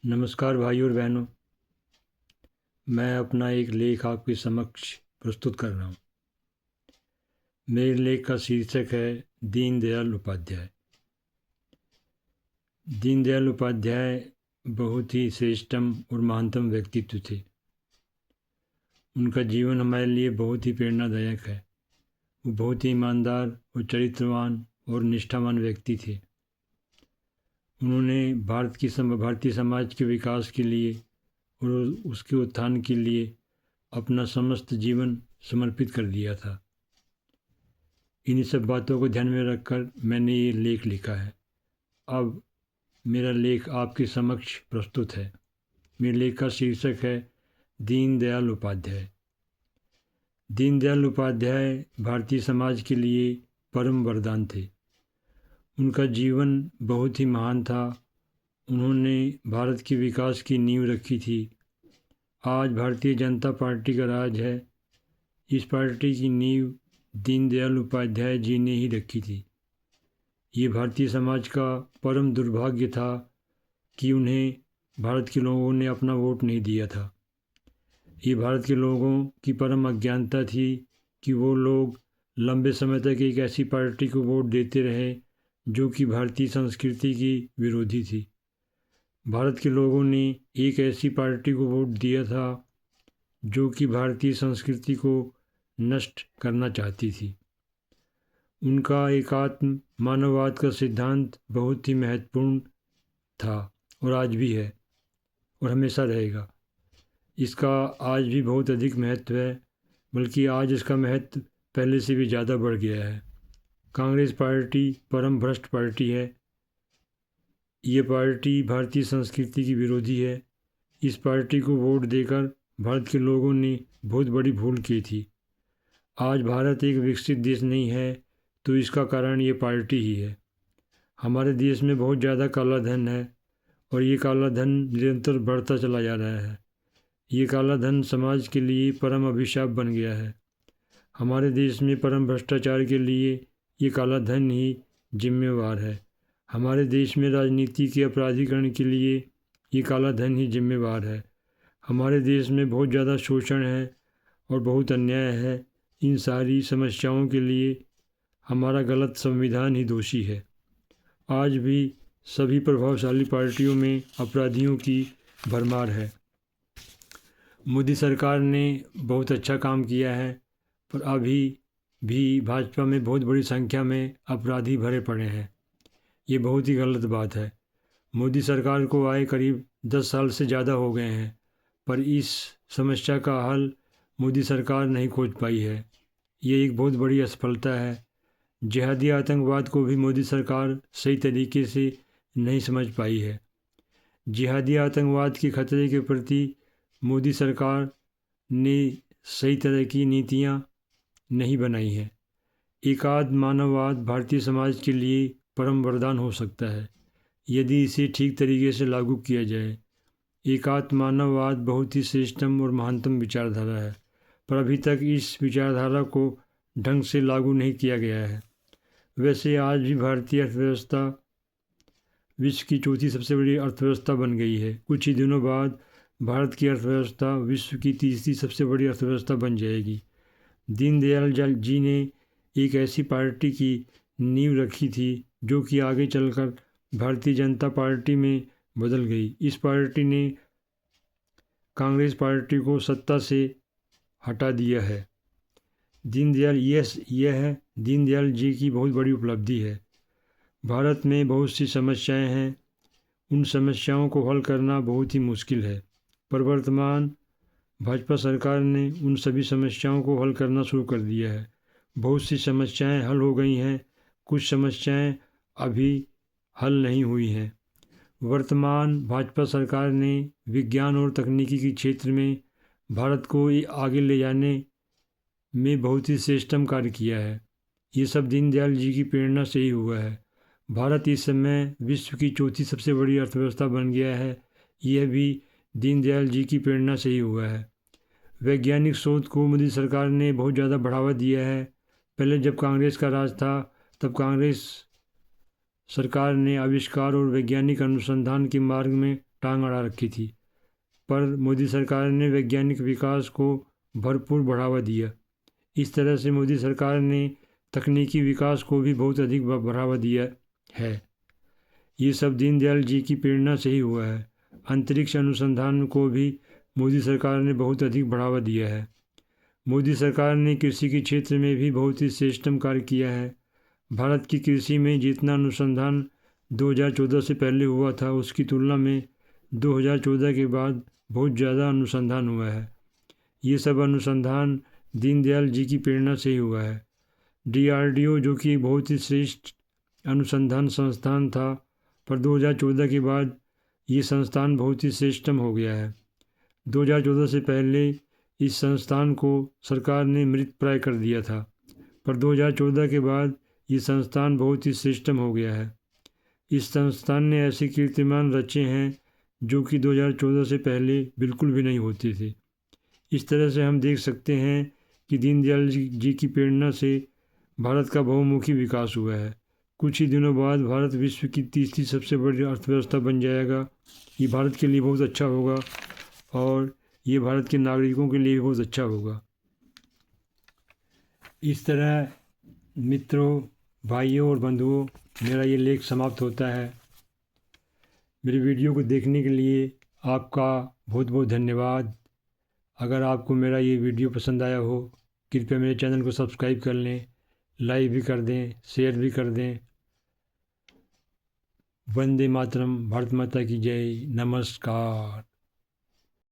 नमस्कार भाइयों और बहनों। मैं अपना एक लेख आपके समक्ष प्रस्तुत कर रहा हूँ। मेरे लेख का शीर्षक है दीनदयाल उपाध्याय। दीनदयाल उपाध्याय बहुत ही श्रेष्ठतम और महानतम व्यक्तित्व थे। उनका जीवन हमारे लिए बहुत ही प्रेरणादायक है। वो बहुत ही ईमानदार और चरित्रवान और निष्ठावान व्यक्ति थे। उन्होंने भारतीय समाज के विकास के लिए और उसके उत्थान के लिए अपना समस्त जीवन समर्पित कर दिया था। इन्हीं सब बातों को ध्यान में रखकर मैंने ये लेख लिखा है। अब मेरा लेख आपके समक्ष प्रस्तुत है। मेरे लेख का शीर्षक है दीनदयाल उपाध्याय। दीनदयाल उपाध्याय भारतीय समाज के लिए परम वरदान थे। उनका जीवन बहुत ही महान था। उन्होंने भारत के विकास की नींव रखी थी। आज भारतीय जनता पार्टी का राज है। इस पार्टी की नींव दीनदयाल उपाध्याय जी ने ही रखी थी। ये भारतीय समाज का परम दुर्भाग्य था कि उन्हें भारत के लोगों ने अपना वोट नहीं दिया था। ये भारत के लोगों की परम अज्ञानता थी कि वो लोग लंबे समय तक एक ऐसी पार्टी को वोट देते रहे जो कि भारतीय संस्कृति की विरोधी थी। भारत के लोगों ने एक ऐसी पार्टी को वोट दिया था जो कि भारतीय संस्कृति को नष्ट करना चाहती थी। उनका एकात्म मानववाद का सिद्धांत बहुत ही महत्वपूर्ण था और आज भी है और हमेशा रहेगा। इसका आज भी बहुत अधिक महत्व है, बल्कि आज इसका महत्व पहले से भी ज़्यादा बढ़ गया है। कांग्रेस पार्टी परम भ्रष्ट पार्टी है। ये पार्टी भारतीय संस्कृति की विरोधी है। इस पार्टी को वोट देकर भारत के लोगों ने बहुत बड़ी भूल की थी। आज भारत एक विकसित देश नहीं है तो इसका कारण ये पार्टी ही है। हमारे देश में बहुत ज़्यादा काला धन है और ये काला धन निरंतर बढ़ता चला जा रहा है। ये काला धन समाज के लिए परम अभिशाप बन गया है। हमारे देश में परम भ्रष्टाचार के लिए ये काला धन ही जिम्मेवार है। हमारे देश में राजनीति के अपराधीकरण के लिए ये काला धन ही जिम्मेवार है। हमारे देश में बहुत ज़्यादा शोषण है और बहुत अन्याय है। इन सारी समस्याओं के लिए हमारा गलत संविधान ही दोषी है। आज भी सभी प्रभावशाली पार्टियों में अपराधियों की भरमार है। मोदी सरकार ने बहुत अच्छा काम किया है, पर अभी भी भाजपा में बहुत बड़ी संख्या में अपराधी भरे पड़े हैं। ये बहुत ही गलत बात है। मोदी सरकार को आए करीब 10 साल से ज़्यादा हो गए हैं, पर इस समस्या का हल मोदी सरकार नहीं खोज पाई है। ये एक बहुत बड़ी असफलता है। जिहादी आतंकवाद को भी मोदी सरकार सही तरीके से नहीं समझ पाई है। जिहादी आतंकवाद के खतरे के प्रति मोदी सरकार ने सही तरह की नीतियाँ नहीं बनाई हैं। एकात्म मानववाद भारतीय समाज के लिए परम वरदान हो सकता है यदि इसे ठीक तरीके से लागू किया जाए। एकात्म मानववाद बहुत ही श्रेष्ठतम और महानतम विचारधारा है, पर अभी तक इस विचारधारा को ढंग से लागू नहीं किया गया है। वैसे आज भी भारतीय अर्थव्यवस्था विश्व की चौथी सबसे बड़ी अर्थव्यवस्था बन गई है। कुछ ही दिनों बाद भारत की अर्थव्यवस्था विश्व की तीसरी सबसे बड़ी अर्थव्यवस्था बन जाएगी। दीनदयाल जी ने एक ऐसी पार्टी की नींव रखी थी जो कि आगे चलकर भारतीय जनता पार्टी में बदल गई। इस पार्टी ने कांग्रेस पार्टी को सत्ता से हटा दिया है। यह दीनदयाल जी की बहुत बड़ी उपलब्धि है। भारत में बहुत सी समस्याएं हैं। उन समस्याओं को हल करना बहुत ही मुश्किल है, पर वर्तमान भाजपा सरकार ने उन सभी समस्याओं को हल करना शुरू कर दिया है। बहुत सी समस्याएं हल हो गई हैं, कुछ समस्याएं अभी हल नहीं हुई हैं। वर्तमान भाजपा सरकार ने विज्ञान और तकनीकी के क्षेत्र में भारत को आगे ले जाने में बहुत ही श्रेष्ठतम कार्य किया है। ये सब दीनदयाल जी की प्रेरणा से ही हुआ है। भारत इस समय विश्व की चौथी सबसे बड़ी अर्थव्यवस्था बन गया है। यह भी दीनदयाल जी की प्रेरणा से ही हुआ है। वैज्ञानिक शोध को मोदी सरकार ने बहुत ज़्यादा बढ़ावा दिया है। पहले जब कांग्रेस का राज था तब कांग्रेस सरकार ने आविष्कार और वैज्ञानिक अनुसंधान के मार्ग में टांग अड़ा रखी थी, पर मोदी सरकार ने वैज्ञानिक विकास को भरपूर बढ़ावा दिया। इस तरह से मोदी सरकार ने तकनीकी विकास को भी बहुत अधिक बढ़ावा दिया है। ये सब दीनदयाल जी की प्रेरणा से ही हुआ है। अंतरिक्ष अनुसंधान को भी मोदी सरकार ने बहुत अधिक बढ़ावा दिया है। मोदी सरकार ने कृषि के क्षेत्र में भी बहुत ही श्रेष्ठतम कार्य किया है। भारत की कृषि में जितना अनुसंधान 2014 से पहले हुआ था, उसकी तुलना में 2014 के बाद बहुत ज़्यादा अनुसंधान हुआ है। ये सब अनुसंधान दीनदयाल जी की प्रेरणा से ही हुआ है। DRDO, जो कि बहुत ही श्रेष्ठ अनुसंधान संस्थान था, पर 2014 के बाद ये संस्थान बहुत ही श्रेष्ठतम हो गया है। 2014 से पहले इस संस्थान को सरकार ने मृत प्राय कर दिया था, पर 2014 के बाद ये संस्थान बहुत ही श्रेष्ठतम हो गया है। इस संस्थान ने ऐसे कीर्तिमान रचे हैं जो कि 2014 से पहले बिल्कुल भी नहीं होते थे। इस तरह से हम देख सकते हैं कि दीनदयाल जी की प्रेरणा से भारत का बहुमुखी विकास हुआ है। कुछ ही दिनों बाद भारत विश्व की तीसरी सबसे बड़ी अर्थव्यवस्था बन जाएगा। ये भारत के लिए बहुत अच्छा होगा और ये भारत के नागरिकों के लिए भी बहुत अच्छा होगा। इस तरह मित्रों, भाइयों और बंधुओं, मेरा ये लेख समाप्त होता है। मेरी वीडियो को देखने के लिए आपका बहुत बहुत धन्यवाद। अगर आपको मेरा ये वीडियो पसंद आया हो, कृपया मेरे चैनल को सब्सक्राइब कर लें, लाइक भी कर दें, शेयर भी कर दें। वंदे मातरम, भारत माता की जय, नमस्कार।